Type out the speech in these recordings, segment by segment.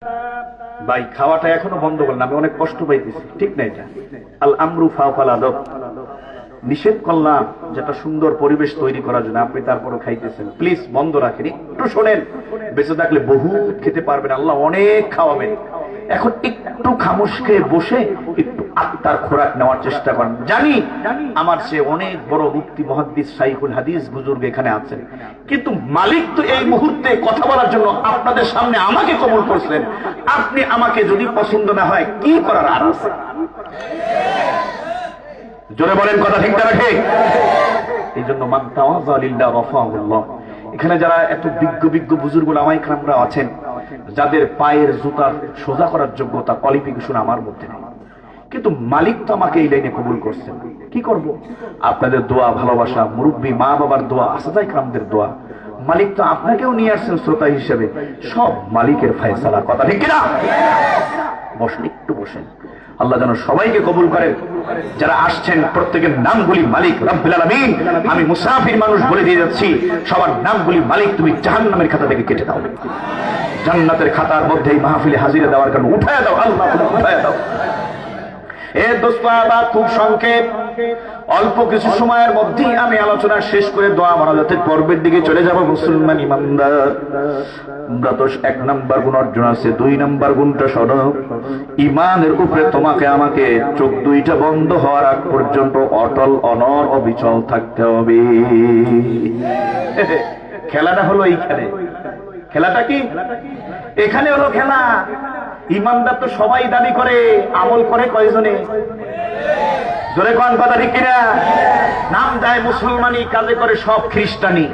ভাই খাওয়াটা এখনো বন্ধ করলেন, আমি অনেক কষ্ট পাইতেছি, ঠিক না? এটা আল আমরু ফাওয়াল আদব, নিষেধ করলাম যেটা সুন্দর পরিবেশ তৈরি করার জন্য, আপনি তারপরও খাইতেছেন। প্লিজ বন্ধ রাখেন, একটু শোনেন। বেঁচে থাকলে বহুত খেতে পারবেন, আল্লাহ অনেক খাওয়াবেন। এখন একটু খামোশ খেয়ে বসে একটু আত্মার খোরাক নেওয়ার চেষ্টা করেন। জানি আমার সে অনেক বড় মুফতি মুহাদ্দিস শাইখুল হাদিস বুজুর্গ এখানে আছেন, কিন্তু মালিক তো এই মুহূর্তে কথা বলার জন্য আপনাদের সামনে আমাকে কবুল করছেন। আপনি আমাকে যদি পছন্দ না হয় কি করার আর আছে? জোরে বলেন, কথা ঠিক না ঠিক? এই জন্য মান তাওয়াযা লিল্লাহ রাফাহুল্লাহ। এখানে যারা এত বিজ্ঞ বিজ্ঞ বুজুর্গ ওলামায়ে কেরামরা আছেন, যাদের পায়ের জুতা সোজা করার যোগ্যতা কোয়ালিফিকেশন আমার মধ্যে নেই, কিন্তু মালিক তো আমাকে এই লাইনে কবুল করছেন। কি করব? আপনাদের দোয়া, ভালোবাসা, মুরব্বী মা বাবার দোয়া, আসদায়ে কেরামদের দোয়া, মালিক তো আপনাকেও নিয়ে আসছেন শ্রোতা হিসেবে। সব মালিকের ফয়সালা, কথা ঠিক কিনা? বসেন, একটু বসেন। আল্লাহ যেন সবাইকে কবুল করেন। যারা আসছেন প্রত্যেকের নামগুলি মালিক রব্বুল আলামিন। আমি মুসাফির মানুষ বলে দিয়ে যাচ্ছি, সবার নামগুলি মালিক তুমি জাহান্নামের খাতা থেকে কেটে দাও, জান্নাতের খাতার মধ্যে এই মাহফিলে হাজিরা দেওয়ার কারণে উঠায় দাও, আল্লাহ তুমি উঠায় দাও। এ দোস্ত, আবার খুব সংক্ষেপ, অল্প কিছু সময়ের মধ্যেই আমি আলোচনা শেষ করে দোয়া মোনাজাতের পর্বের দিকে চলে যাব। মুসলমান ইমানদার, আমরা তো 1 নাম্বার গুণ অর্জন আছে, 2 নাম্বার গুণটা শোনো। ইমানের উপরে তোমাকে আমাকে চোখ দুইটা বন্ধ হওয়ার আগ পর্যন্ত অটল অনর অবিচল থাকতে হবে। খেলাটা হলো এইখানে। খেলাটা কি? এখানে হলো খেলা। ইমানদার তো সবাই দাবি করে, আমল করে কয়জনে? জোরে কোন, কথা ঠিক কিনা? নাম দেয় মুসলমানি, কাজে করে সব খ্রিস্টানি।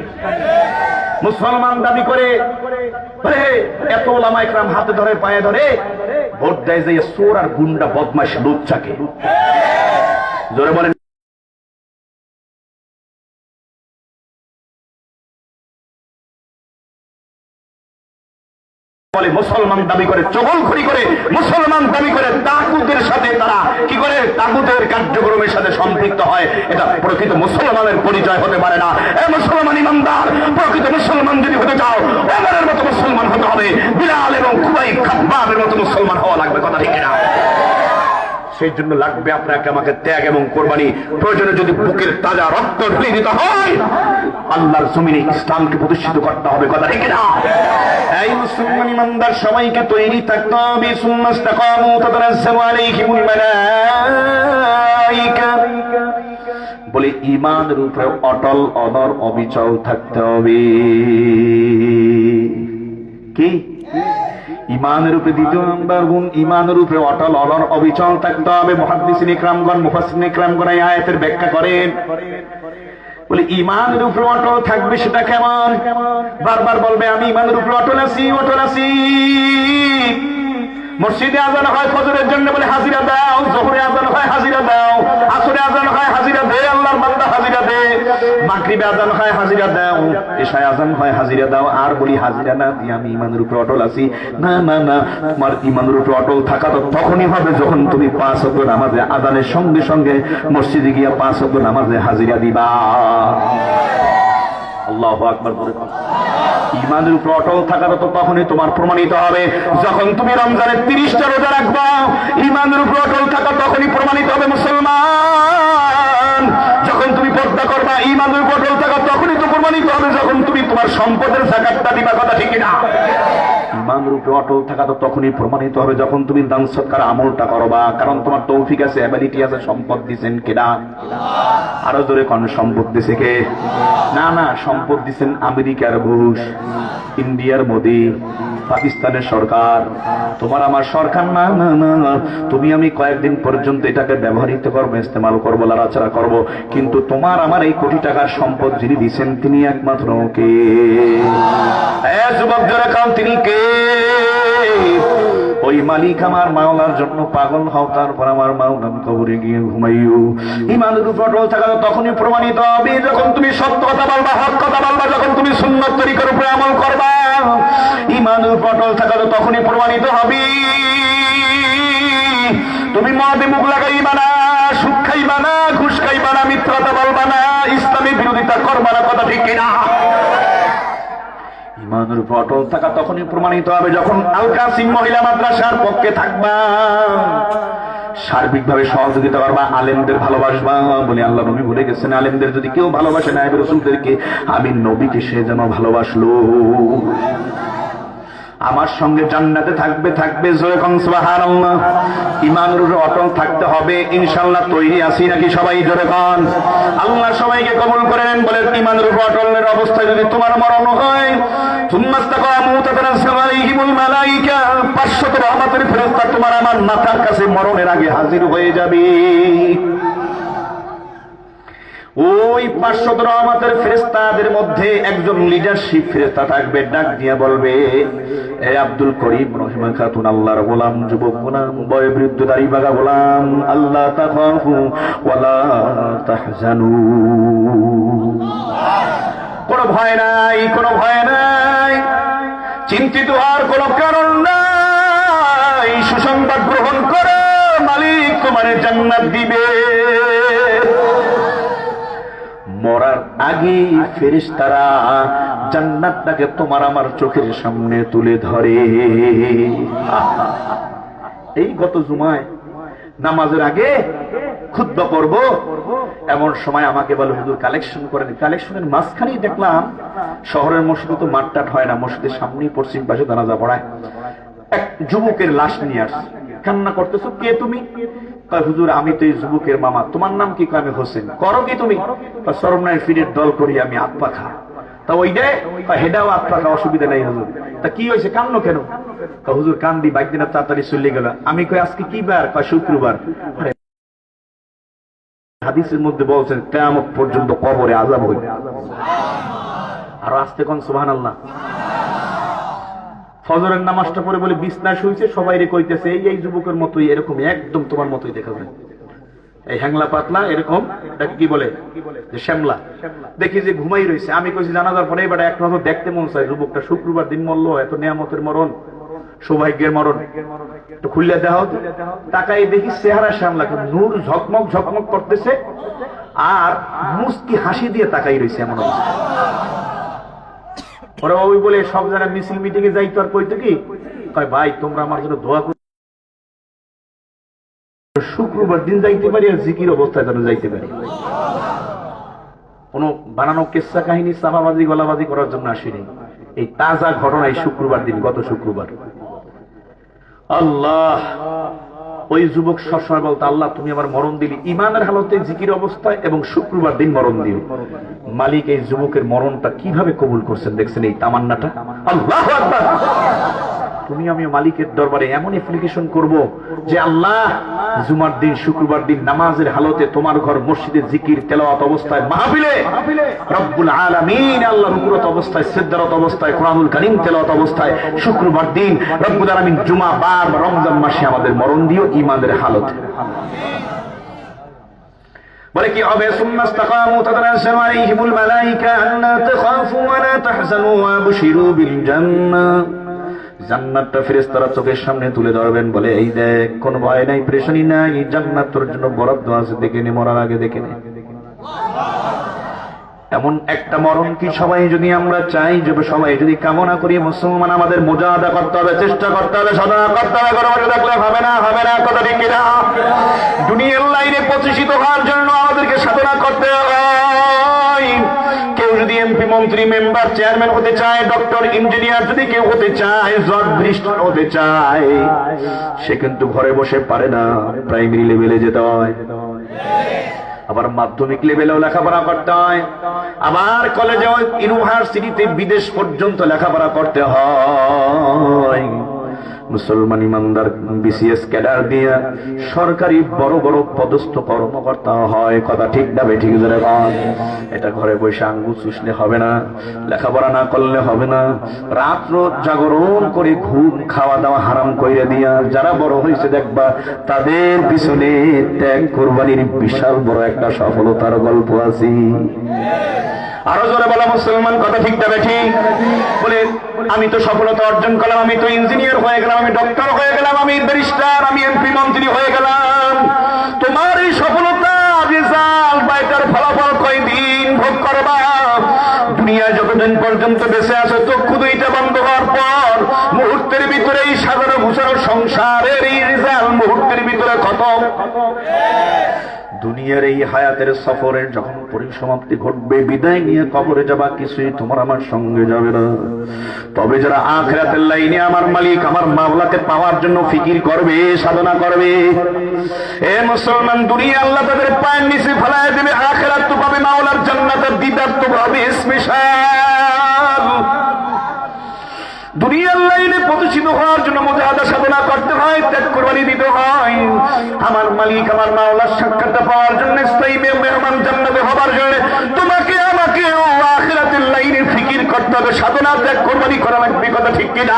মুসলমান দাবি করে, এত ওলামায়ে কেরাম হাতে ধরে পায়ে ধরে ভোট দেয় যে চোর আর গুন্ডা বদমাশ লুচ্চাকে। জোরে বলেন। বলে মুসলমান দাবি করে, চগলখড়ি করে মুসলমান দাবি করে, তাগুতের সাথে তারা কি করে? তাগুতের কার্যক্রমের সাথে সম্পৃক্ত হয়। এটা প্রকৃত মুসলমানের পরিচয় হতে পারে না। এ মুসলমান ইমানদার, প্রকৃত মুসলমান যদি হতে চাও, ওমরের মতো মুসলমান হতে হবে, বিলাল এবং খুবাইব খাব্বাবের মতো মুসলমান হওয়া লাগবে, কথা ঠিক না? সেই জন্য লাগবে আপনাকে আমাকে ত্যাগ এবং কোরবানি। প্রয়োজনে যদি বুকের তাজা রক্ত ঢেলে দিতে হয়, আল্লাহর জমিনে ইসলামকে প্রতিষ্ঠিত করতে হবে, কথা ঠিক না? এই মুসলমান ইমানদার সবাইকে তৈরি থাকতে হবে। সুন্নাস্তাকামু তাতানাজ্জালু আলাইহিমুল মালায়েকা, বলে ইমানের উপরে অটল অনর অবিচল থাকতে হবে। কি? ইমানের উপরে 2 নাম্বার গুণ, ইমানের উপরে অটল অনর অবিচল থাকতে হবে। মুহাদ্দিসিন ইকরামগণ, মুফাসসিরিন ইকরামগণ এই আয়াতের ব্যাখ্যা করেন, বলে ইমানের উপরে অটল থাকবে সেটা কেমন? বারবার বলবে আমি ইমানের উপরে অটল আছি, অটল আছি। মসজিদে আজান হয় ফজরের জন্য, বলে হাজিরা দাও। যোহরে আজান হয় হাজিরা দাও। আসরে আজান হয় হাজিরা দে, আল্লাহর বান্দা হাজিরা দে। মাগরিবে আজান হয় হাজিরা দাও। এশায় আজান হয় হাজিরা দাও। আর বলি হাজিরা না দিয়ে আমি ইমানের উপরে অটল আছি। না না না, তোমার ইমানের উপরে অটল থাকা তো তখনই হবে যখন তুমি 5 ওয়াক্ত নামাজে আজানের সঙ্গে সঙ্গে মসজিদে গিয়া 5 ওয়াক্ত নামাজে হাজিরা দিবা। আল্লাহু আকবার বলে। ইমানের উপর অটল থাকাটা তো তখনই তোমার প্রমাণিত হবে যখন তুমি রমজানের 30টা রোজা রাখবা। ইমানের উপর অটল থাকা তখনই প্রমাণিত হবে মুসলমান যখন তুমি পর্দা করবা। ইমানের উপর অটল থাকা তখনই তো প্রমাণিত হবে যখন তুমি তোমার সম্পদের যাকাতটা দিবা, কথা ঠিক না? ইমানের উপরে অটল থাকা তো তখনই প্রমাণিত হবে যখন তুমি দান সৎকার আমলটা করবা, কারণ তোমার তৌফিক আছে, অ্যাবিলিটি আছে। সম্পদ দিবেন কেডা? আরো জোরে কোন, সম্পদ দিছে কে? না না, সম্পদ দিচ্ছেন আমেরিকার বুশ, ইন্ডিয়ার মোদি, পাকিস্তানের সরকার, তোমার আমার সরকার না। না না না, তুমি আমি কয়েকদিন পর্যন্ত এটাকে ব্যবহৃত করবো, ইস্তেমাল করবো, লড়াচড়া করবো, কিন্তু তোমার আমার এই কোটি টাকার সম্পদ যিনি দিচ্ছেন তিনি একমাত্র কে? যুবক যারা কান, তিনি কে? ওই মালিক আমার মাওলার জন্য পাগল হও, তারপর আমার মাওলার কবরে গিয়ে ঘুমাইও। ইমানের উপর অটল থাকা তখনই প্রমাণিত হবে যখন তুমি সত্য কথা বলবা, হক কথা বলবা, যখন তুমি সুন্নাত তরিকার উপরে আমল করবা। ইমানের উপর অটল থাকা তখনই প্রমাণিত হবে তুমি মদে মুখ লাগাইবা না, সুদ খাইবা না, ঘুষ খাইবা না, মিথ্যাটা বলবা না, ইসলামী বিরোধিতা করবা না, কথা ঠিক কিনা? ইমানের উপর অটল থাকা তখনই প্রমাণিত হবে যখন আল কাসিম মহিলা মাদ্রাসার পক্ষে থাকবা, সার্বিকভাবে সহযোগিতা করবা, আলেমদের ভালোবাসবা। বলে আল্লাহ নবী বলে গেছেন, আলেমদের যদি কেউ ভালোবাসে না রাসূলদেরকে, আমি নবীকে সে যেন ভালোবাসলো। আমার সঙ্গে জান্নাতে থাকবে থাকবে জোরে কোন সুবহানাল্লাহ। ঈমানের উপর অটল থাকতে হবে ইনশাআল্লাহ। তৈরি আছি নাকি সবাই জোরে কোন? আল্লাহ সবাইকে কবুল করেন। বলে ঈমানের উপর অটলের অবস্থায় যদি তোমার মরণ হয়, তুমাস্তাকামু তাতানাজ্জালু আলাইহিমুল মালায়েকা, 500 রহমতের ফেরেশতা তোমার আমার মাথার কাছে মরণের আগে হাজির হয়ে যাবে। ওই 500 রহমতের ফেরেশতাদের মধ্যে একজন লিডারশিপ ফেরেশতা থাকবে, ডাক দিয়ে বলবে, এ আব্দুল করিম রহিমা খাতুন, আল্লাহর গোলাম, যুবক গোলাম, বয়োবৃদ্ধ দাড়ি বাঁকা গোলাম, আল্লাহ তাখাফু ওয়ালা তাহজানু, কোনো ভয় নাই, কোনো ভয় নাই, চিন্তিত হওয়ার কোনো কারণ নাই। সুসংবাদ গ্রহণ করো, মালিক তোমার জান্নাত দিবে। মরার আগে ফেরেশতারা জান্নাতটাকে তোমার আমার চোখের সামনে তুলে ধরে। এই গত জুমায় নামাজের আগে খুতবা পড়ব, এমন সময় আমাকে বলে, হুজুর কালেকশন করেন। কালেকশনের মাঝখানেই দেখলাম শহরের মসজিদে তো মাঠটাট হয় না, মসজিদের সামনেই পশ্চিম পাশে জানাজা পড়ায়, এক যুবকের লাশ নিয়ে আসছে। কান্না করতেছো, কে তুমি? হুজুর আমি তো এই যুবকের মামা। তোমার নাম কি? আমি হোসেন। করো কি তুমি? সরমনায় ফিরের দল করি আমি, আত্মা খা। তা ওই দে হেডাও আত্মা খা, অসুবিধা নেই হুজুর। তা কি হয়েছে, কান্নো কেন? হুজুর কান্দি, বাইক দিন তাড়াতাড়ি চলে গেল। আমি কই আজকে কি বার? শুক্রবার। হাদিসের মধ্যে বলছেন কিয়ামত পর্যন্ত কবরে আযাব হইবে। আর আস্তে কোন সুবহানাল্লাহ। ফজরের নামাজটা পড়ে বলে বিছনায় শুইছে, সবাই রে কইতেছে এই যুবকের মতোই, এরকম একদম তোমার মতোই দেখা যায়, এই হ্যাংলা পাতলা এরকম, এটাকে কি বলে যে শ্যামলা। দেখি যে ঘুমাই রয়েছে। আমি কইছি জানাজার পরে এবার এক নজর দেখতে মন চায়, যুবকটা শুক্রবার দিন মরলো, এত নিয়ামতের মরণ, সৌভাগ্যের মরণ, একটু খুললে দেওয়া। তাকাই দেখি চেহারা শ্যামলা, নূর ঝকমক ঝকমক করতেছে, আর মুস্কি হাসি দিয়ে তাকাই রয়েছে এমন অবস্থা। ওরা ওই বলে সব জায়গায় মিছিল মিটিং এ যাইতো, আর কইতো কি, কয় ভাই তোমরা আমার জন্য দোয়া করো, শুক্রবার দিন যাইতে পারি আর জিকির অবস্থায় যেন যাইতে পারি। কোন বানানো কেসা কাহিনী চাপাবাজি গলাবাজি করার জন্য আসেনি, এই তাজা ঘটনা এই শুক্রবার দিন, গত শুক্রবার। আল্লাহ, ওই যুবক সবসময় বলতো, আল্লাহ তুমি আমার মরণ দিলি ইমানের হালতে, জিকির অবস্থায়, এবং শুক্রবার দিন মরণ দিও। মালিক এই যুবকের মরণটা কিভাবে কবুল করছেন দেখছেন, এই তামান্নাটা। আল্লাহু আকবার। তুমি আমি মালিকের দরবারে এমন অ্যাপ্লিকেশন করব যে আল্লাহ জুমার দিন, শুক্রবার দিন নামাজের হালতে তোমার ঘর মসজিদে জিকির তেলাওয়াত অবস্থায়, মাহফিলে রব্বুল আলামিন আল্লাহ রুকুরত অবস্থায়, সিজদারত অবস্থায়, কোরআনুল কারীম তেলাওয়াত অবস্থায়, শুক্রবার দিন রব্বুল আলামিন জুমা বার রমজান মাসে আমাদের মরণ দিও ঈমানের হালতে। বলে কি হবে, সুম্মাস্তাকামু তাতানাজ্জালু আলাইহিমুল মালায়েকা আল্লা তাখাফু ওয়া লা তাহজানু ওয়া বুশিরু বিল জান্নাহ। জান্নাতটা ফেরেশতারা চোখের সামনে তুলে ধরবেন, বলে এই দেখ, কোন ভয় নাই, পেরেশানি নাই, জান্নাত তোর জন্য বরাদ্দ আছে, দেখে নে, মরার আগে দেখে নে। এমন একটা মরণ কি সবাই যদি আমরা চাই, সবাই যদি কামনা করি, মুসলমান আমাদের মুজাহাদা করতে হবে, চেষ্টা করতে হবে, সাধনা করতে হবে। গর্বে থাকলে হবে না, হবে না, কথা ঠিক কিনা? দুনিয়ার লাইনে প্রতিষ্ঠিত হওয়ার জন্য আমাদেরকে সাধনা করতে হয়। কেউ যদি এমপি, মন্ত্রী, মেম্বার, চেয়ারম্যান হতে চায়, ডক্টর, ইঞ্জিনিয়ার যদি কেউ হতে চায়, জজ, ব্যারিস্টার হতে চায়, সে কিন্তু ঘরে বসে পারে না, প্রাইমারি লেভেলে যেতে হয়, আবার মাধ্যমিক লেভেলেও লেখাপড়া করতে হয়, আবার কলেজে, ইউনিভার্সিটিতে, বিদেশ পর্যন্ত লেখাপড়া করতে হয়। মুসলমান ইমানদার বিসিএস ক্যাডার দিয়ে সরকারি বড় বড় পদস্থ কর্মকর্তা হয়, কথা ঠিক না বেঠিক? এটা ঘরে বসে আঙ্গুল চুষলে হবে না, লেখাপড়া না করলে হবে না, রাত্র জাগরণ করে ঘুম খাওয়া দাওয়া হারাম কইরা দিয়া যারা বড় হয়েছে দেখবা তাদের পিছনে ত্যাগ কোরবানির বিশাল বড় একটা সফলতার গল্প আছে। আরো জোরে বলা মুসলমান, কথা ঠিক না বেঠিক? বলে আমি তো সফলতা অর্জন করলাম, আমি তো ইঞ্জিনিয়ার হয়ে গেলাম, আমি ডক্টর হয়ে গেলাম, আমি ব্যারিস্টার, আমি এমপি, মন্ত্রী হয়ে গেলাম। তোমার এই সফলতা রেজাল্ট বা এটার ফলাফল কয়দিন ভোগ করবা? দুনিয়ায় যতদিন পর্যন্ত বেঁচে আছে চক্ষু দুইটা বন্ধ হওয়ার পর মুহূর্তের ভিতরে এই সাজানো গুছানো সংসারের এই রেজাল্ট মুহূর্তের ভিতরে খতম। দুনিয়ার এই হায়াতের সফরের যখন পরিসমাপ্তি ঘটবে, বিদায় নিয়ে কবরে যাবা, কিছুই তোমার আমার সঙ্গে যাবে না। তবে যারা আখিরাতের লাইনে আমার মালিক আমার মাওলাকে পাওয়ার জন্য ফিকির করবে, সাধনা করবে, এ মুসলমান, দুনিয়া আল্লাহ তাদের পায়ের নিচে ফেলায় দেবে, আখিরাত তো পাবে মাওলার জান্নাতের দিদার তো পাবে স্পেশাল। দুনিয়ার লাইনে প্রতিষ্ঠিত হওয়ার জন্য মুজাহাদা সাধনা করতে হয়, ত্যাগ কুরবানি দিতে হয়। আমার মালিক আমার মাওলার সাক্ষাৎ পাওয়ার জন্য, স্থায়ী মেহমান জান্নাতে হবার জন্য তোমাকে আমাকে আখিরাতের লাইনে ফিকির করতে হবে, সাধনা ত্যাগ কুরবানি করা লাগবে। কথা ঠিক কিনা?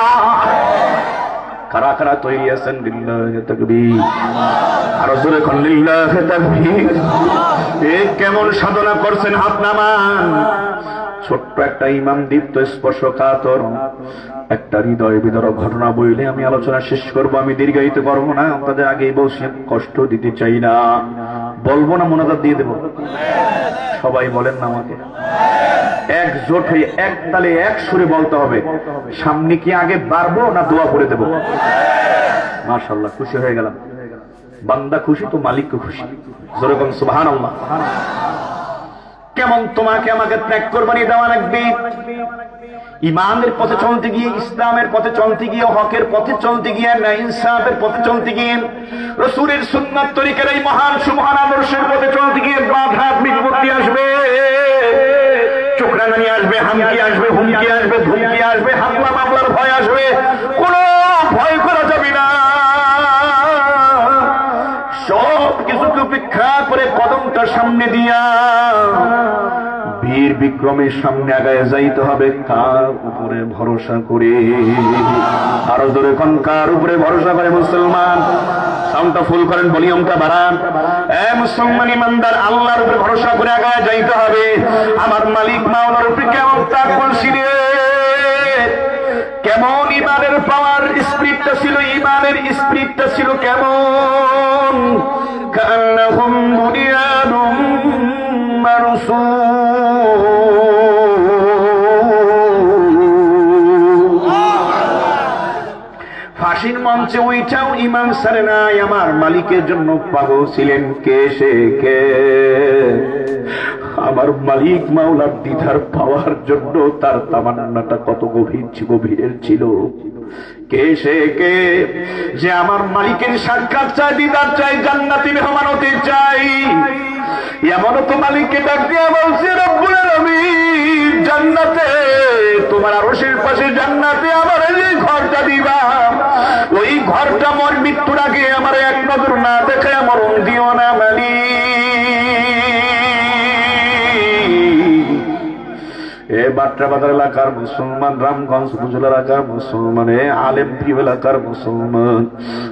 কারা কারা তৈরি আছেন? লিল্লাহি তাকবীর। আর জোরে কোন লিল্লাহি তাকবীর। এ কেমন সাধনা করছেন? হাত নামান। ছোট্ট একটা ইমাম দীপ্ত স্পর্শ কাতর একটা হৃদয় বিদারক ঘটনা বইলে আমি আলোচনা শেষ করব। আমি দীর্ঘায়িত করবো না, আপনাদের আগেই বলছি কষ্ট দিতে চাই না। বলবো না মোনাজাত দিয়ে দেবো? সবাই বলেন না আমাকে। একজোট হয়ে এক তালে এক সুরে বলতে হবে। সামনে কি আগে বাড়বো না দোয়া করে দেবো? মাশাআল্লাহ, খুশি হয়ে গেলাম। বান্দা খুশি তো মালিকও খুশি। যেরকম সুবহানাল্লাহ। কেমন তোমাকে আমাকে ত্যাগ কুরবানি দেওয়া লাগবে? ইমানের পথে চলতে গিয়ে, ইসলামের পথে চলতে গিয়ে, হকের পথে চলতে গিয়ে, না ইনসাফের পথে চলতে গিয়ে, রাসূলের সুন্নাত তরিকার এই মহান সুমহান আদর্শের পথে চলতে গিয়ে বাধা বিপত্তি আসবে, চোখরাঙানি আসবে, হামকি আসবে, হুমকি আসবে, ধুমকি আসবে, হামলা মামলার ভয় আসবে। কোনো ভয় করা যাবে না। সব কিছুকে উপেক্ষা করে কদমটা সামনে দিয়া বীর বিক্রমের সামনে আগায় যাইতে হবে। কার উপরে ভরসা করে? আরো জোরে কোন কার উপরে ভরসা করে? মুসলমান, সাউন্ডটা ফুল করেন, ভলিউমটা বাড়ান। এ মুসলমান ইমানদার, আল্লাহর উপরে ভরসা করে আগায় যাইতে হবে। আমার মালিক মাওলার উপরে কেমন তাকওয়া ছিল, কেমন ইমানের পাওয়ার স্পিরিটটা ছিল, ইমানের স্পিরিটটা ছিল কেমন? কান্নাহুম বুনিয়ানুম মারসুস। ফাঁসির মঞ্চে ওইটাও ইমান সারে নাই, আমার মালিকের জন্য পাগল ছিলেন। কে সে? কে? আমার মালিক মাওলার দিদার পাওয়ার জন্য তার তামান্নাটা কত গভীরের ছিল। কে সে? কে যে আমার মালিকের সাক্ষাৎ চাই, দিদার চাই, জান্নাতি মেহমান হতে চাই। এমনও তো মালিককে ডাক দিয়ে বলছে, রব্বুল আলামিন, জান্নাতে তোমার আরশের পাশে জান্নাতে আমার যে ঘরটা দিবা, ওই ঘরটা মোর মৃত্যুর আগে আমার এক নজর না দেখে মরণ দিও না মালিক। এ বাট্রা বাজার এলাকার মুসলমান, রামগঞ্জ উপজেলা এলাকার মুসলমান, এ আলেম প্রিয় এলাকার মুসলমান,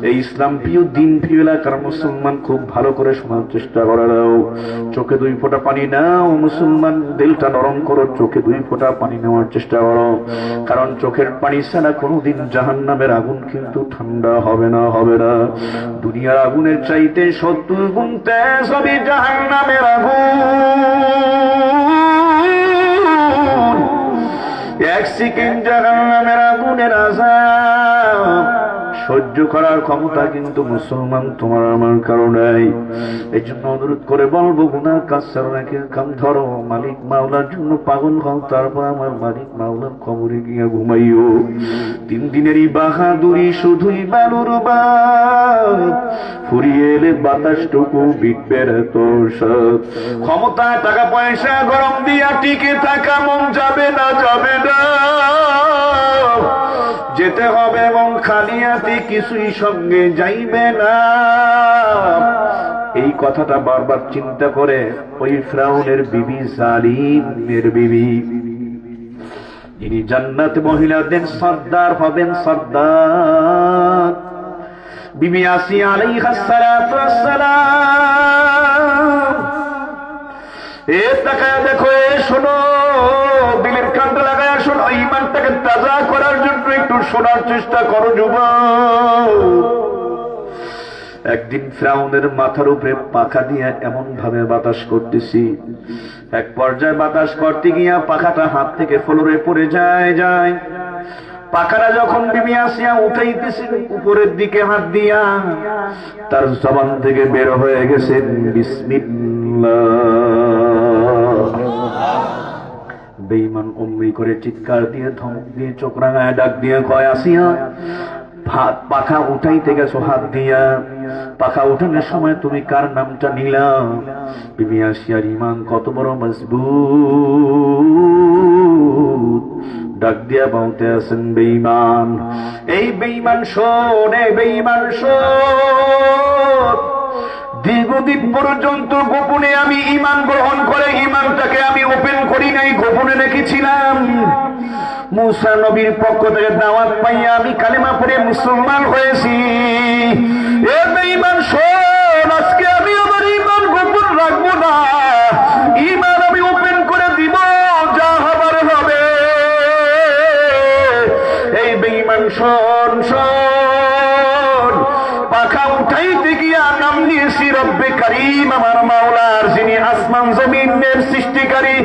এই ইসলাম প্রিয় দিন প্রিয় এলাকার মুসলমান, খুব ভালো করে শোনার চেষ্টা করে নাও। চোখে দুই ফোঁটা পানি নাও মুসলমান, দিলটা নরম করো, চোখে দুই ফোঁটা পানি নেওয়ার চেষ্টা করো। কারণ চোখের পানি ছাড়া কোনোদিন জাহান্নামের আগুন কিন্তু ঠান্ডা হবে না, হবে না। দুনিয়ার আগুনের চাইতে 70 গুণ তেজ হবে জাহান্নামের আগুন। এক সেকেন্ড জাহান্নামের আগুনের আযাব সহ্য করার ক্ষমতা কিন্তু মুসলমান তোমার আমার কারো নাই। এই জন্য অনুরোধ করে বলবো, গুনার কাজ রেখে কাম ধরো, মালিক মাওলার জন্য পাগল হও, তারপর আমার মালিক মাওলার কবরে গিয়া ঘুমাইও। 3 দিনেরই বাহাদুরি শুধুই বালুর বাপ, ফুরিয়ে এলে বাতাসটুকু বিটবে তোর সব। ক্ষমতা টাকা পয়সা গরম দিয়া টিকে থাকা মন যাবে না, যাবে না, যেতে হবে এবং খালি হাতে কিছুই সঙ্গে যাইবে না। এই কথাটা বারবার চিন্তা করে ওই ফিরআউনের বিবি, জালিমের বিবি, যিনি জান্নাত মহিলাদের সর্দার হবেন, সর্দার, বিবি আসিয়া আলাইহিস সালাতু ওয়াস সালাম। এ তাকায় দেখো, এ শোনো, দিলের কানটা লাগায় শোনো, ইমানটাকে তাজা করার জন্য একটু শোনার চেষ্টা করো যুবক। একদিন একদিন ফিরাউনের মাথার উপরে পাখা দিয়ে এমন ভাবে বাতাস করতেছি, এক পর্যায়ে বাতাস করতে গিয়া পাখাটা হাত থেকে ফ্লোরে পড়ে যায়। পাখাটা যখন বিবি আসিয়া উঠাইতেছে উপরের দিকে হাত দিয়া, তার জবান থেকে বের হয়ে গেছে বিসমিল্লাহ। বেঈমান অমনি করে চিৎকার দিয়ে ধমক দিয়ে চোখ রাঙায় ডাক দিয়ে কয়, আসিয়া পাখা উঠাইতে গেছো হাত দিয়া, পাখা উঠানোর সময় তুমি কার নামটা নিলা? বিবি আসিয়ার ঈমান কত বড় মজবুত, ডাক দিয়া বলতে আছেন, বেঈমান, এই বেঈমান শোন, এই বেঈমান শোন, দীর্ঘদিন পর্যন্ত গোপনে আমি ঈমান গ্রহণ করে ঈমানটাকে আমি ওপেন করি নাই, গোপনে রেখেছিলাম। মুসা নবীর পক্ষ থেকে দাওয়াত পাইয়া আমি কালেমা পড়ে মুসলমান হয়েছি। এ বেঈমান শোন, আজকে আমি আমার ঈমান গোপন রাখবো না, ঈমান আমি ওপেন করে দিব, যা হবার হবে। এই বেঈমান শোন, শোন, পাখা উঠাইতে গিয়া নাম নিয়েছি রব্বে কারীম, আমার মাওলার, যিনি আসমান জমিনের সৃষ্টিকারী,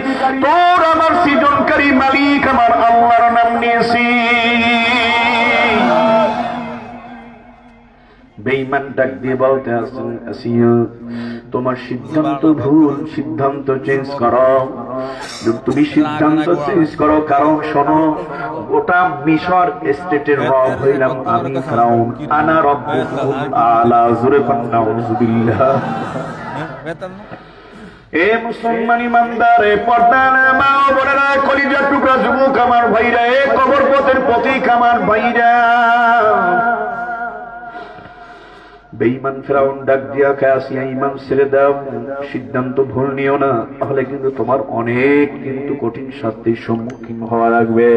তোর আমার সৃজনকারী মালিক, আমার আল্লাহর নাম নিয়েছি। বেঈমান ডাক দিয়ে বলতে আছেন, আসিয়া তোমার সিদ্ধান্ত ভুল, সিদ্ধান্ত চেঞ্জ করো, তুমি সিদ্ধান্ত চেঞ্জ করো। কারণ শোনো, গোটা মিশর স্টেটের রব হইলাম আমি ফিরাউন, আনা রব্বুকুল আলা, জোরে কোন নাউযুবিল্লাহ। এ মুসলমান ইমানদার, এ পর্দার মা ও বোনেরা, কলিজার টুকরা যুবক আমার ভাইরা, এ কবর পথের প্রতীক আমার ভাইরা, বেঈমান ফিরাউন ডাক দিয়া কে, আসিয়া ঈমান ছেড়ে দাও, সিদ্ধান্ত ভুল নিও না, তাহলে কিন্তু তোমার অনেক কিন্তু কঠিন শাস্তির সম্মুখীন হওয়া লাগবে।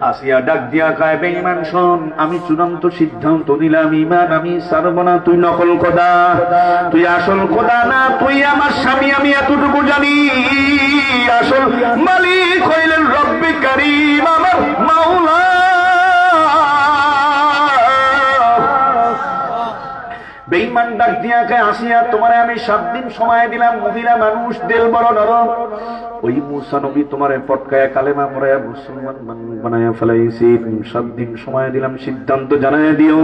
আসিয়া ডাক দিয়া কয়, বেঈমান শোন, আমি চূড়ান্ত সিদ্ধান্ত নিলাম, ঈমান আমি ছাড়ব না। তুই নকল খোদা, তুই আসল খোদা না, তুই আমার স্বামী, আমি এতটুকু জানি। আসল মালিক হইলেন রব্বে কারীম, আমার মাওলা। বেঈমান ডাক দিয়া কে, আসিয়া তোমারে আমি 7 দিন সময় দিলাম, মহিলা মানুষ, দিল বড় নরম। ওই মুসা নবী তোমারে পটকায়া কালেমা পড়ায়া মুসলমান বানায়া ফেলাইছি, 7 দিন সময় দিলাম, সিদ্ধান্ত জানায় দিও,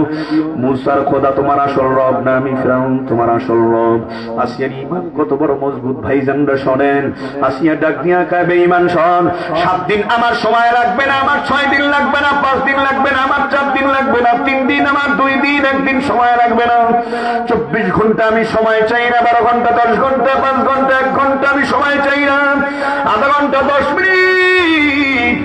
মুসার খোদা তোমার আসল রব না আমি ফিরাউন তোমার আসল রব। আসিয়ার ঈমান কত বড় মজবুত ভাইজানরা শোনেন। আসিয়া ডাক দিয়া কয়, বেঈমান শোন, 7 দিন আমার সময় লাগবে না, আমার 6 দিন লাগবে না, 5 দিন লাগবে না, আমার 4 দিন লাগবে না, 3 দিন, আমার 2 দিন, 1 দিন সময় লাগবে না। 24 ঘন্টা আমি সময় চাই না, 12 ঘন্টা, 10 ঘন্টা, 5 ঘন্টা, 1 ঘন্টা আমি সময় চাই না, আধা ঘন্টা, 10 মিনিট,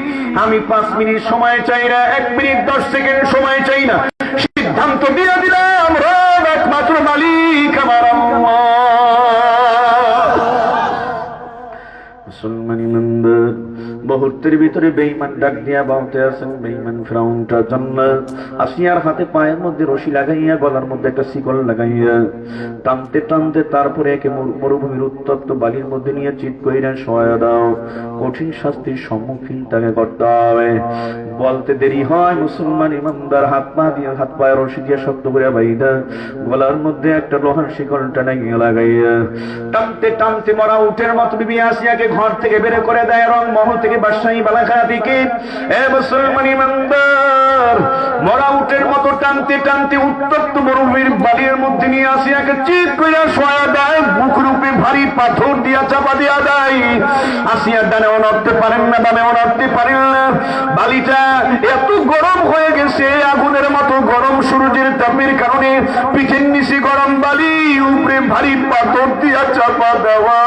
আমি 5 মিনিট সময় চাই না, 1 মিনিট 10 সেকেন্ড সময় চাই না। সিদ্ধান্ত দিয়ে দিলাম, রব একমাত্র মালিক আমার আল্লাহ। মুসলমান ইমানদার, মুহূর্তের ভিতরে বেঈমান ডাক দিয়া বলতে আছেন, বেঈমান ফিরাউনটা জান্নাত, আসিয়ার হাতে পায়ের মধ্যে রশি লাগাইয়া, গলার মধ্যে একটা শিকল লাগাইয়া, টানতে টানতে তারপরে একে মরুভূমির উত্তপ্ত বালির মধ্যে নিয়ে চিৎ কইরা শোয়া দাও, কঠিন শাস্তির সম্মুখীন তাকে করতে হবে। বলতে দেরি হয়, মুসলমান ইমানদার হাত পায়ে রশি দিয়ে শক্ত করে বাইধা, গলার মধ্যে একটা লোহার শিকল টানাইয়া লাগাইয়া, টানতে টানতে মরা উটের মতো বিবি আসিয়াকে ঘর থেকে বের করে দেয়, রং মহল থেকে, বাদশাহী বালাখানা থেকে। এ মুসলমান ইমানদার, মরা উটের মতো টানতে টানতে উত্তপ্ত মরুভূমির বালির মধ্যে নিয়ে আসিয়াকে চিৎ কইরা শোয়া দেয়, বুক রূপে ভারী পাথর দিয়া চাপা দিয়া দেয়। আসিয়া ডানেও নড়তে পারেন না, বামেও নড়তে পারেন না, বালিটা এত গরম হয়ে গেছে, আগুনের মতো গরম, সূর্যের তাপের কারণে পিঠের নিচে গরম বালি, উপরে ভারী পাথর দিয়া চাপা দেওয়া।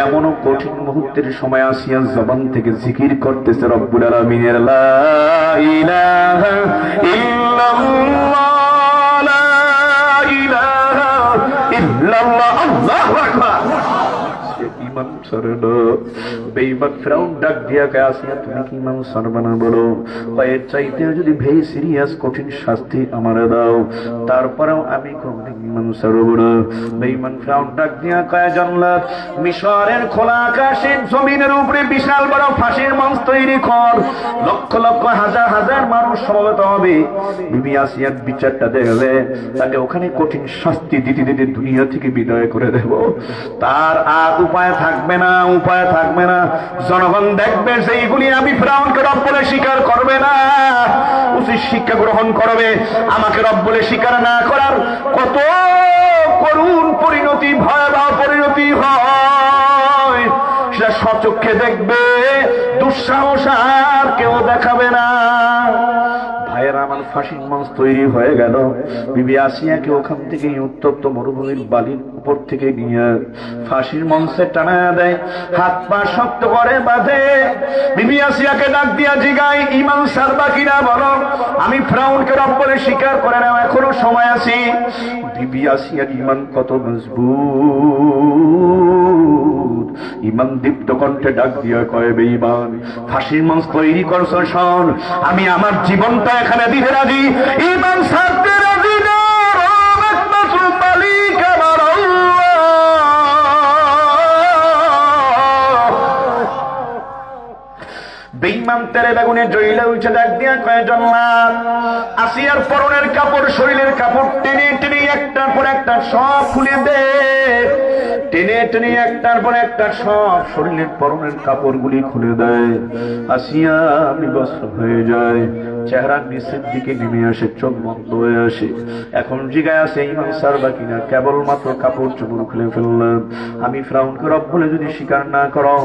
এমনও কঠিন মুহূর্তের সময় আসিয়া জবান থেকে জিকির করতেছে রব্বুল আলামিনের, লা ইলাহা ইল্লাল্লাহ, লা ইলাহা ইল্লাল্লাহ, আল্লাহু আকবার। ঈমান ছাড়ে না। বেঈমান ফিরাউন ডাক দিয়া কে, আসিয়া তুমি কি ঈমান ছাড়বে না বলো? এর চাইতে যদি ভেরি সিরিয়াস কঠিন শাস্তি আমারে দাও, তারপরেও আমি কোনদিন ইমান ছাড়ব না। বেঈমান ফিরাউন ডাক দিয়া কয়, জান্নাত মিশরের খোলা আকাশের জমিনের উপরে বিশাল বড় ফাঁসির মঞ্চ তৈরি কর, লক্ষ লক্ষ হাজার হাজার মানুষ সমবেত হবে, বিবি আসিয়ার বিচারটা দেখবে, তাকে ওখানে কঠিন শাস্তি দিতে দিতে দুনিয়া থেকে বিদায় করে দেব। তার আর উপায় থাকবে না, উপায় থাকবে না। জনগণ দেখবে সেইগুলি আমি ফিরাউনকে রব বলে স্বীকার করবে না, উচিত শিক্ষা গ্রহণ করবে। আমাকে রব বলে স্বীকার না করার কত করুণ পরিণতি, ভয়াবহ পরিণতি হয় সেটা স্বচক্ষে দেখবে, দুঃসাহস আর কেউ দেখাবে না। ভাইয়েরা আমার, ফাঁসির মঞ্চ তৈরি হয়ে গেল। বিবি আসিয়াকে ওখান থেকে উত্তপ্ত মরুভূমির বালির উপর থেকে নিয়ে ফাঁসির মঞ্চে টানা দেয়, হাত পা শক্ত করে বাঁধে। বিবি আসিয়াকে ডাক দিয়া জিগায়, ঈমান ছাড়বা কিনা বলো, আমি ফিরাউনকে রব বলে স্বীকার করে নাও, এখনো সময় আছে। বিবি আসিয়ার ঈমান কত মজবুত, ঈমান দীপ্ত কণ্ঠে ডাক দিয়া কয়, বেঈমান ফাঁসির মঞ্চ তৈরি করছো, শোন আমি আমার জীবনটা এখানে দিতে রাজি, ঈমান ছাড়তে রাজি না। একমাত্র মালিক আমার আল্লাহ। বেঈমান তেরে বেগুনে জ্বলে উঠে ডাক দিয়া কয়, জান্নাত আসিয়ার পরনের কাপড়, শরীরের কাপড় টেনে টেনে একটার পর একটা সব খুলে দে, টেনে টেনে একটার পর একটা সব শরীরের পরনের কাপড়গুলি খুলে দেয়। আসিয়া বিবস্ত্র হয়ে যায়, চেহারা নিচের দিকে নেমে আসে, চোখ বন্ধ হয়ে আসে। এখন জিগায় আছে ঈমান ছাড়বা কিনা, কেবলমাত্র কাপড় চোপড় খুলে ফেললাম। আমি ফিরাউনকে রব বলে যদি স্বীকার না করো,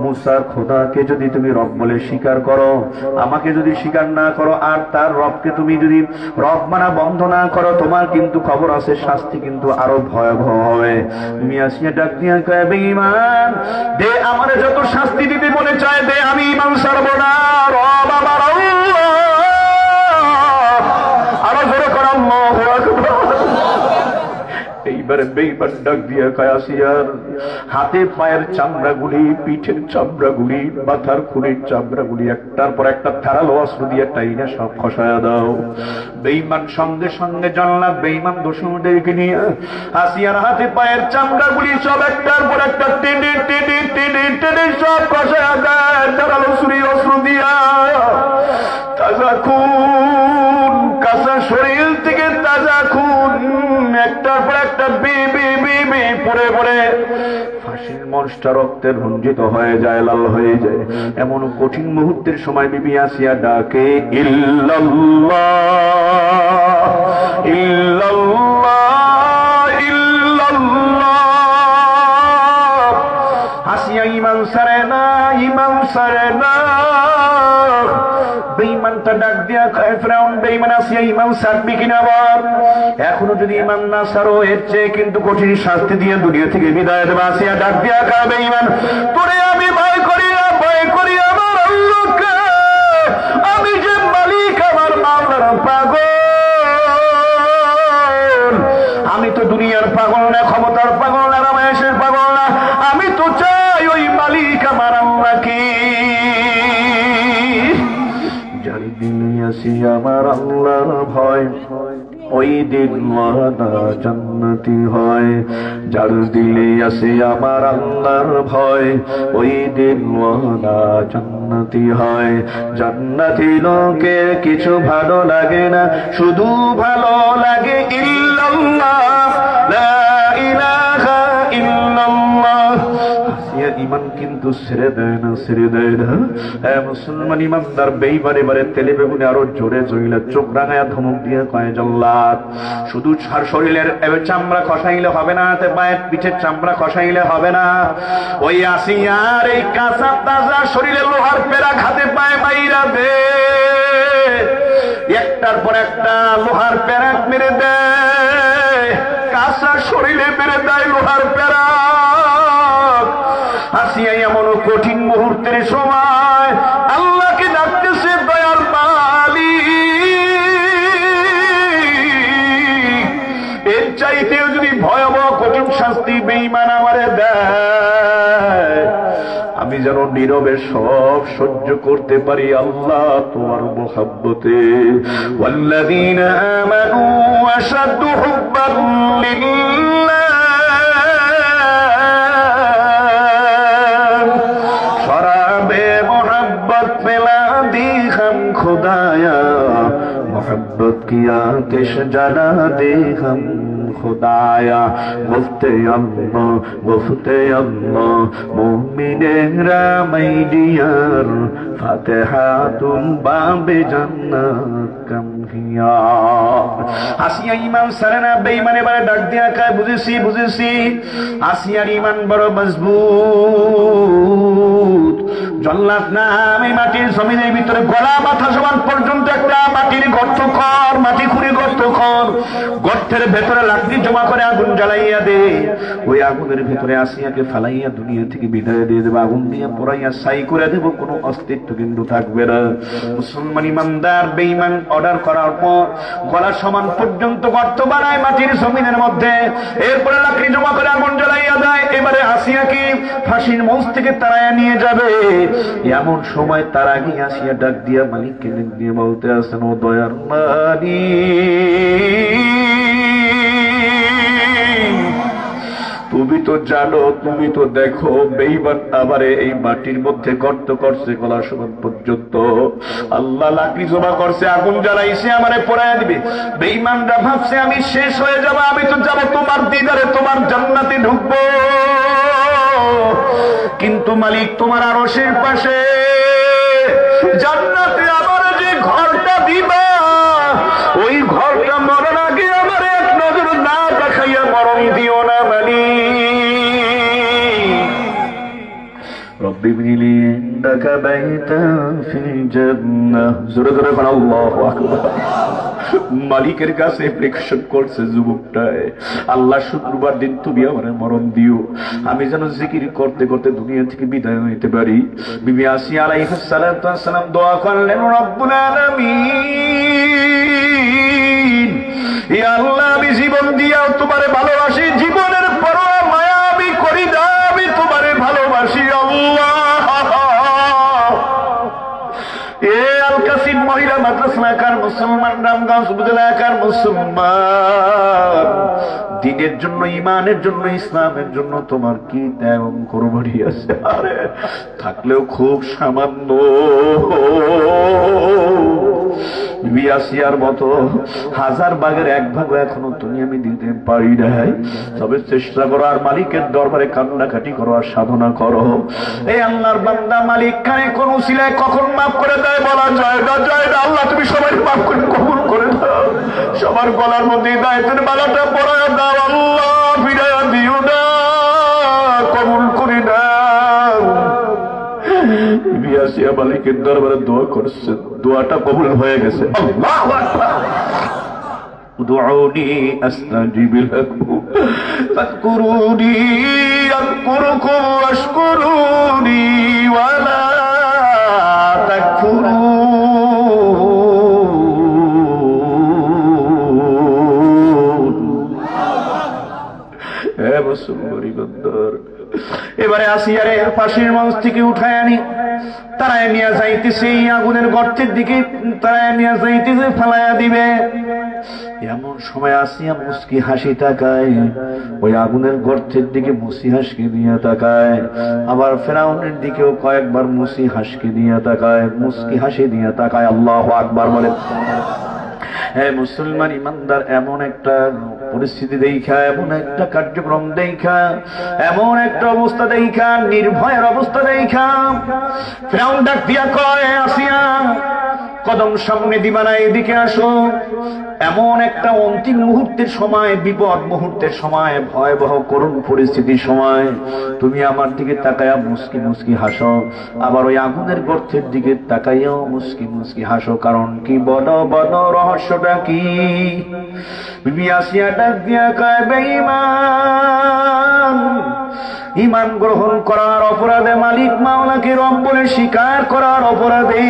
মুসার খোদাকে যদি তুমি রব বলে স্বীকার করো, আমাকে যদি স্বীকার না করো, আর তার রবকে তুমি যদি রব মানা বন্ধ না করো, তোমার কিন্তু খবর আছে, শাস্তি কিন্তু আরো ভয়াবহ হবে। তুমি আসিয়া ডাক দিয়া কয়, বেঈমান দে, আমারে যত শাস্তি দিতে মনে চায় দে, আমি ঈমান ছাড়ব না। রব আমার আল্লাহ। আরো জোরে কর আল্লাহু আকবার। এইবারে বেঈমান ডাক দিয়া কয়, আসিয়ার হাতে পায়ের চামড়াগুলি, পিঠের চামড়াগুলি, মাথার খুলির চামড়াগুলি একটার পর একটা ধারালো অস্ত্র দিয়ে টাইনা সব খসায়া দাও। বেঈমান সঙ্গে সঙ্গে জানলা বেঈমান দোষীদেরকে নিয়ে আসিয়ার হাতে পায়ের চামড়াগুলি সব একটার পর একটা টেনে টেনে টেনে টেনে সব খসায়া দেয় ধারালো ছুরি অস্ত্র দিয়া। তাজা খুন, কাঁচা শরীর থেকে তাজা খুন একটার পর একটা বেবে বেবে পড়ে পড়ে ফাঁসির মঞ্চটা রক্তে রঞ্জিত হয়ে যায়, লাল হয়ে যায়। এমন কঠিন মুহূর্তের সময় বিবি আসিয়া ডাকে, ইল্লাল্লাহ ইল্লাল্লাহ ইল্লাল্লাহ। আসিয়া ঈমান ছাড়ে না, ঈমান ছাড়ে না। বেঈমানটা ডাক দিয়া কয়, ফিরাউন বেঈমান আসিয়া ঈমান ছাড়বি কিনা বল, এখনো যদি ঈমান না ছাড়ো এর চেয়ে কিন্তু কঠিন শাস্তি দিয়ে দুনিয়া থেকে বিদায় দেব। আসিয়া ডাক দিয়া কয়, বেঈমান তোরে আমি ভয় করি না, ভয় করি আমার আল্লাহকে, আমি যে মালিক আমার মাওলার পাগল, আমি তো দুনিয়ার পাগল না, ক্ষমতার পাগল না, রামায়েশের পাগল না, আমি তো চাই ওই মালিক আমার আল্লাহকে। যার দিনে আসি আমার আল্লাহর ভয়, ওই দিন ওয়াদা জান্নাতি হয়। যার দিলে আসে আমার আল্লাহর ভয়, ওই দিন ওয়াদা জান্নাতি হয়। জান্নাতি লোকে কিছু ভালো লাগে না, শুধু ভালো লাগে ইল্লাল্লাহ, লা ইলাহা ইল্লাল্লাহ। ঈমান কিন্তু ছেড়ে দেয় না, ছেড়ে দেয় না। মুসলমান ইমানদার বেঈমান এবারে তেলে বেগুনে আরো জোরে জইলা চোখ রাঙায়া ধমক দিয়ে কয়, জাল্লাদ শুধু শরীরের চামড়া খসাইলে হবে না, পায়ের পিঠের চামড়া খসাইলে হবে না, ওই আসিয়ার এই কাঁচা তাজা শরীরে লোহার পেরা খাতে পায়ে বাইরা দে, একটার পর একটা লোহার পেরা মেরে দেয়, কাঁচা শরীরে মেরে দেয় লোহার পেরা। আসিয়া এমন কঠিন মুহূর্তের সময় আল্লাহকে ডাকতেছে, দয়ার মালিক, এর চাইতেও যদি ভয়াবহ কঠিন শাস্তি বেঈমান আমারে দেয়, আমি যেন নীরবে সব সহ্য করতে পারি আল্লাহ তোমার মুহাব্বতে। ওয়াল্লাযীনা আমানু আশাদ্দু হুব্বান লিল্লাহ, শরাবে মুহাব্বত মিলা দি हम खुदाया, मोहब्बत की आतिश जला दे हम खुदाया। गुफ्ते अल्लाह मोमिनेरा मैडियार, फातिहातुल बाबे जन्नत कम हिया। আসিয়া ইমান সারে না, বেঈমানে বারে ডাক দিয়া কয় বুঝেছি আসিয়ার ইমান বড় মজবুত। জল্লাদ না, আমি মাটির জমিনের ভিতরে গলা মাথা সমান পর্যন্ত একটা মাটির গর্ত কর, মাটি খুঁড়ে গর্ত কর, গর্তের ভেতরে লাকড়ি জমা করে আগুন জ্বালাইয়া দে। ওই আগুনের ভেতরে আসিয়াকে ফালাইয়া দুনিয়া থেকে বিদায় দিয়ে দেবে, আগুন দিয়ে পোড়াইয়া ছাই করে দেব, কোনো অস্তিত্ব কিন্তু থাকবে না। মুসলমান ইমানদার বেঈমান অর্ডার করার পর গলা সমান পর্যন্ত গর্ত বানায় মাটির জমিনের মধ্যে, এরপরে লাকড়ি জমা করে আগুন জ্বালাইয়া দেয়। এবারে আসিয়াকে ফাঁসির মঞ্চ থেকে তাড়াইয়া নিয়ে যাবে। এমন সময় তার আগে আসিয়া ডাক দিয়া মালিককে দিয়ে বলতে আসেন, ও দয়ার মালিক, তুমি তো জানো, তুমি তো দেখো বেঈমান আমারে এই মাটির মধ্যে গর্ত করছে গলা সমান পর্যন্ত, আল্লাহ লাকড়ি জমা করছে, আগুন জ্বালাইছে, আমারে পোড়াইয়া দিবে। বেঈমানরা ভাবছে আমি শেষ হয়ে যাব, আমি তো যাব তোমার দিদারে, তোমার জান্নাতে ঢুকবো। কিন্তু মালিক তোমার আরশের পাশে জান্নাতে আমার যে ঘরটা দিবা, ওই ঘরটা মরার আগে আমার এক নজর না দেখাইয়া মরণ দিও না মালিক। রব্বি ইবনিলি ইনদাকা বাইতান ফিল জান্নাহ, জোরে জোরে বলো আল্লাহু আকবার। মালিকের কাছে প্রেক্ষণ করছে যুবকটায়, আল্লাহ শুক্রবার দিন তুমি আমার মরণ দিও, আমি যেন জিকির করতে করতে দুনিয়া থেকে বিদায় হইতে পারি। বিবি আসিয়া আলাইহিস সালাতু ওয়াস সালাম দোয়া করলেন, রব্বুল আলামিন, ইয়া আল্লাহ আমি জীবন দিয়াও তোমারে ভালোবাসি, জীবনের পরোয়া মায়া আমি করি না, আমি তোমারে ভালোবাসি আল্লাহ। মহিলা মাদ্রাসা এলাকার মুসলমান, রামগঞ্জ উপজেলা এলাকার মুসলমান, দিনের জন্য, ইমানের জন্য, ইসলামের জন্য তোমার কি ত্যাগ কোরবানি আছে? আরে থাকলেও খুব সামান্য। বিয়াসিয়ার মতো হাজার ভাগের এক ভাগ এখনো তুমি আমি দিতে পারি নাই, তবে চেষ্টা করো আর মালিকের দরবারে কান্নাকাটি করো আর সাধনা করো। এই আল্লাহর বান্দা মালিক কানে কোন উসিলায় কখন মাফ করে দেয় বলা যায় না, যায় না। আল্লাহ তুমি সবাই মাফ করে কবুল করে দাও, সবার গলার মধ্যে দায়িত্বের মালাটা পড়ায় দাও আল্লাহ, ফিরাইয়া দিও না, কবুল করে দাও। বিয়াসিয়া মালিকের দরবারে দোয়া করছে, দোয়াটা কবুল হয়ে গেছে। আল্লাহু আকবার। উদউনি আস্তাজিব লাকুম ফাযকুরুনি আযকুরুকুম ওয়াশকুরুনি ওয়ালা তাকফুরুন। হে মুসলমানি বান্দার, এবারে আসিয়ারে ফাঁসির মঞ্চ থেকে উঠায় আনি, তারাই নিয়ে যাইতেছে আগুনের গর্তের দিকে, তারাই নিয়ে যাইতেছে ফেলাইয়া দিবে। এমন সময় আসিয়া মুস্কি হাসি তাকায়, ওই আগুনের গর্তের দিকে মুসি হাসকে দিয়ে তাকায়, আবার ফেরাউনের দিকেও কয়েকবার মুসি হাসকে দিয়ে তাকায়, মুস্কি হাসি দিয়ে তাকায়। আল্লাহু আকবার বলে। হ্যাঁ মুসলমান ইমানদার, এমন একটা পরিস্থিতি দেখা, এমন একটা কার্যক্রম দেখা, এমন একটা অবস্থা দেখা, নির্ভয়ের অবস্থা দেখা, ফিরাউন ডাক দিয়া কয়, আসিয়া কদম সামনে দিবা না, এদিকে আসো। এমন একটা অন্তিম মুহূর্তের সময়, বিপদ মুহূর্তের সময়, ভয়াবহ করুণ পরিস্থিতির সময় তুমি আমার দিকে তাকাইয়া মুস্কি মুস্কি হাসো, আবার ওই আগুনের গর্তের দিকে তাকাইয়াও মুস্কি মুস্কি হাসো। কারণ কি? বড় বড় রহস্যটা কি? বিবি আসিয়া ডাক দিয়া কয়, বেঈমান, ঈমান গ্রহণ করার অপরাধে, মালিক মাওলাকে রব বলে স্বীকার করার অপরাধে,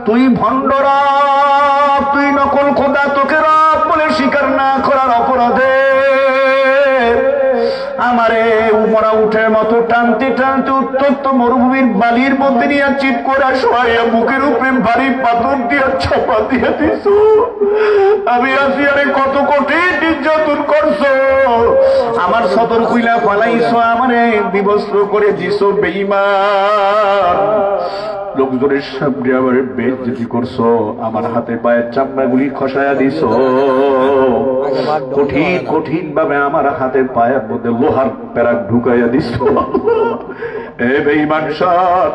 তুই ভণ্ড রব, তুই নকল খোদা, তোকে রব বলে স্বীকার না করার অপরাধে আমারে উপরা উঠের মতো টানতে টানতে উত্তপ্ত মরুভূমির বালির মধ্যে নিয়ে চিপ করে শোয়াইয়া বুকের উপরে ভারী পাথর দিয়ে চাপা দিয়ে দিছ। আমি আসিয়ারে কত কঠিন নির্যাতন করছো, আমার সদর কুইলা ফালাইছো, আমারে বিবস্ত্র করে দিছ বেঈমান। লোকজনের সামনে আমার বেইজ্জতি করছো, আমার হাতে পায়ের চামড়াগুলি খসায়া দিছ, কঠিন কঠিন ভাবে আমার হাতে পায়ের মধ্যে লোহার প্যারাক ঢুকাইয়া দিছ। এ বেঈমান সাত,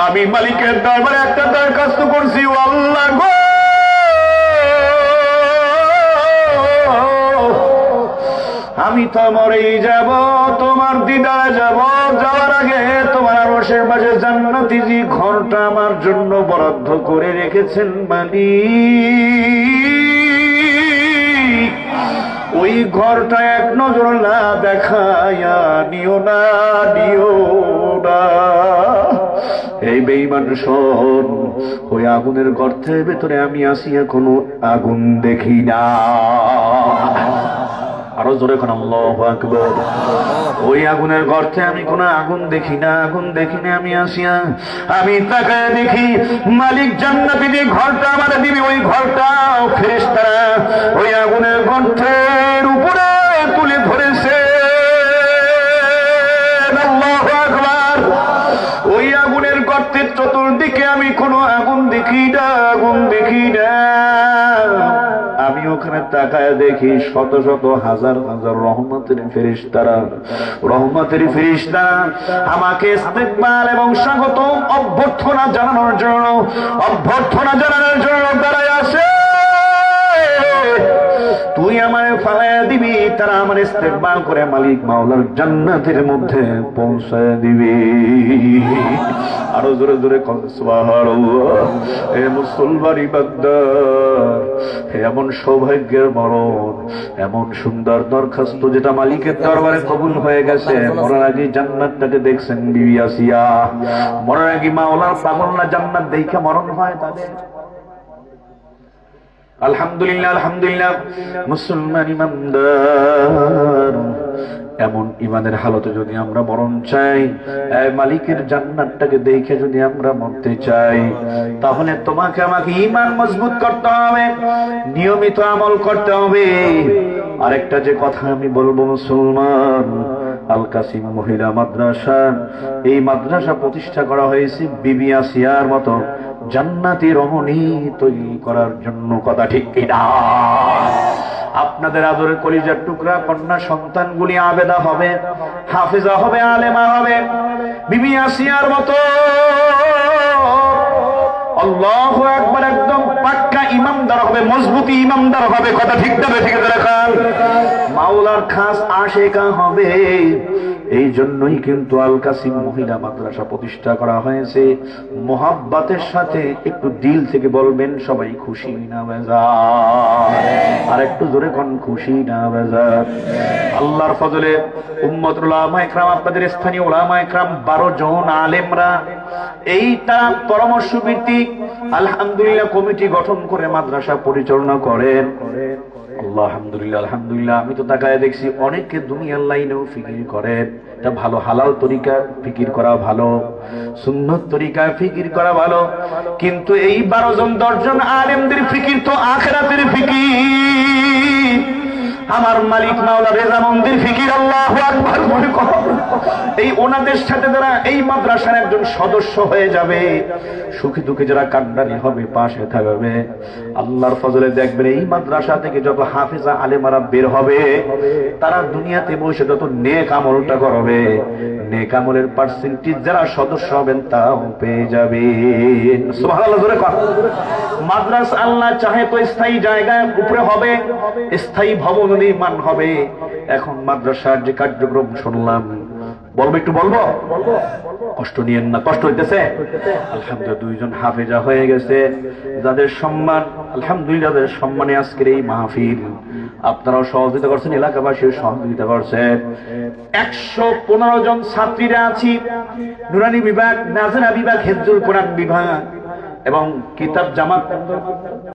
আমি মালিকের দরবারে একটা দরখাস্ত করছি, ও আল্লাহ গো, আমি তো মরেই যাব, তোমার দিদারে যাব, যাওয়ার আগে তোমার আরশের পাশে জান্নাতি যে ঘরটা আমার জন্য বরাদ্দ করে রেখেছেন মালিক, ওই ঘরটা এক নজর না দেখায়া নিও না, নিও না। এই বেঈমান শোন, ওই আগুনের গর্তের ভেতরে আমি আসিয়া কোনো আগুন দেখি না। আরো জোরে কোন আল্লাহু আকবার। ওই আগুনের গর্তে আমি কোনো আগুন দেখি না, আগুন দেখি না। আমি আসিয়া আমি তাকায় দেখি মালিক জান্নাতি যে ঘরটা আমার দিবি, ওই ঘরটা ফেরেশতারা ওই আগুনের গর্তের উপরে তুলে ধরেছে। আল্লাহু আকবার। ওই আগুনের গর্তের চতুর্দিকে আমি কোনো আগুন দেখি না, আগুন দেখি না। আমি ওখানে তাকায় দেখি শত শত হাজার হাজার রহমতের ফেরেশতারা, রহমতের ফেরেশতারা আমাকে ইস্তেকবাল এবং স্বাগত অভ্যর্থনা জানানোর জন্য, অভ্যর্থনা জানানোর জন্য দাঁড়ায় আছে। তুই আমারে ফালাইয়া দিবি, তারা আমার ইস্তেকবাল করে মালিক মাওলার জান্নাতের মধ্যে পৌঁছায় দিবি। আরো জোরে জোরে সুবহানাল্লাহ। এ মুসলমান ইবাদদার, এমন সৌভাগ্যের মরণ, এমন সুন্দর দরখাস্ত যেটা মালিকের দরবারে কবুল হয়ে গেছে। মরার আগে জান্নাতটাকে দেখছেন বিবি আসিয়া, মরার আগে মাওলার পাগল না জান্নাত দেখে মরণ হয় তাদের। আলহামদুলিল্লাহ, আলহামদুলিল্লাহ। মুসলমান ইমানদার, এমন ইমানের হালতে যদি আমরা মরণ চাই, মালিকের জান্নাতটাকে দেখে যদি আমরা মরতে চাই, তাহলে তোমাকে আমাকে ইমান মজবুত করতে হবে, নিয়মিত আমল করতে হবে। আরেকটা যে কথা আমি বলবো, মুসলমান, আল কাসিম মহিলা মাদ্রাসা, এই মাদ্রাসা প্রতিষ্ঠা করা হয়েছে বিবি আসিয়ার মতো জান্নাতি রমণী তৈরি করার জন্য। কথা ঠিক কিনা? আপনাদের আদরের কলিজার টুকরা কন্যা সন্তানগুলি আবেদা হবে, হাফেজা হবে, আলেমা হবে, বিবি আসিয়ার মতো আল্লাহু আকবার একদম পাক্কা ইমানদার হবে, মজবুতি ইমানদার হবে। কথা ঠিক না? ঠিক রাখাল মাওলার খাস আশেকা হবে। এই জন্যই কিন্তু আল কাসিম মহিলা মাদ্রাসা প্রতিষ্ঠা করা হয়েছে। মোহাব্বতের সাথে একটু দিল থেকে বলবেন সবাই খুশি না বেজার? আর একটু জোরে কোন খুশি না বেজার? আল্লাহর ফজলে উম্মতুল উলামা ইকরাম, আপনাদের স্থানীয় উলামা ইকরাম 12 জন আলেমরা এই তারা পরামর্শ ভিত্তিক আলহামদুলিল্লাহ কমিটি গঠন করে মাদ্রাসা পরিচালনা করেন। আল্লাহ আলহামদুলিল্লাহ, আলহামদুলিল্লাহ। আমি তো তাকায় দেখছি অনেকে দুনিয়ার লাইনেও ফিকির করেন। এটা ভালো, হালাল তরিকা ফিকির করা ভালো, সুন্নত তরিকায় ফিকির করা ভালো, কিন্তু এই 12 জন 10 জন আলেমদের ফিকির তো আখিরাতের ফিকির, আমার মালিক মাওলা রেজামন্দির ফিকির। আল্লাহু আকবার। এই ওনাদের সাথে যারা এই মাদ্রাসার একজন সদস্য হয়ে যাবে, সুখী দুঃখে যারা কান্ডারি হবে, পাশে থাকবে, আল্লাহর ফজলে দেখবেন এই মাদ্রাসা থেকে যত হাফেজা আলেমারা বের হবে, তারা দুনিয়াতে বসে যত নেক আমলটা করবে, নেক আমলের পার্সেন্টেজ যারা সদস্য হবেন তারাও পেয়ে যাবেন। সুবহানাল্লাহ। জোরে কথা। মাদ্রাসা আল্লাহ চাহে তো স্থায়ী জায়গায় উপরে হবে, স্থায়ী ভবন নির্মাণ হবে। এখন মাদ্রাসার যে কার্যক্রম শুনলাম, বলবো একটু বলবো, কষ্ট নিয়েন না, কষ্ট হইতেছে। আলহামদুলিল্লাহ 2 জন হাফেজা হয়ে গেছে, যাদের সম্মান, আলহামদুলিল্লাহ যাদের সম্মানে আজকের এই মাহফিল। আপনারাও সহযোগিতা করছেন, এলাকাবাসীও সহযোগিতা করছেন। 115 জন ছাত্রীরা আছি, নুরানি বিভাগ, নাজরা বিভাগ, হিফজুল কোরআন বিভাগ এবং কিতাব জামাত